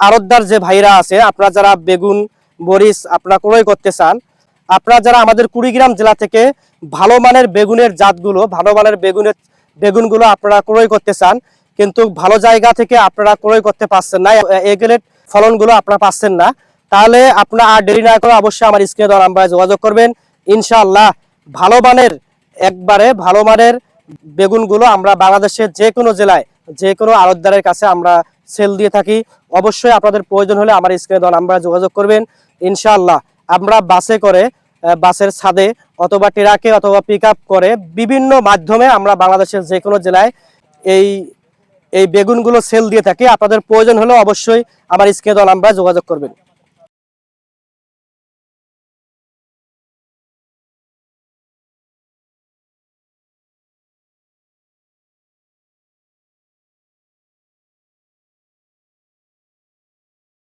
আড়তদার যে ভাইরা আছে, আপনারা যারা বেগুন মরিচ আপনারা ক্রয় করতে চান, আপনারা যারা আমাদের কুড়িগ্রাম জেলা থেকে ভালো মানের বেগুনের জাতগুলো, ভালো মানের বেগুনগুলো আপনারা ক্রয় করতে চান, কিন্তু ভালো জায়গা থেকে আপনারা ক্রয় করতে পারছেন না, এ গ্রেড ফলনগুলো আপনারা পাচ্ছেন না, তাহলে আপনারা আর দেরি না করে অবশ্যই আমার স্ক্রিনে দেওয়া নাম্বারে যোগাযোগ করবেন। ইনশাআল্লাহ ভালো মানের, একবারে ভালো মানের বেগুনগুলো আমরা বাংলাদেশের যে কোনো জেলায় যে কোনো আড়তদারের কাছে আমরা সেল দিয়ে থাকি। অবশ্যই আপনাদের প্রয়োজন হলে আমার স্ক্রিনে দেওয়া নাম্বারে যোগাযোগ করবেন। ইনশাআল্লাহ আমরা বাসে করে, বাসের ছাদে অথবা ট্রাকে অথবা পিক আপ করে বিভিন্ন মাধ্যমে আমরা বাংলাদেশের যে কোনো জেলায় এই এই বেগুনগুলো সেল দিয়ে থাকি। আপনাদের প্রয়োজন হলে অবশ্যই আমার স্ক্রিনে দেওয়া নাম্বারে যোগাযোগ করবেন।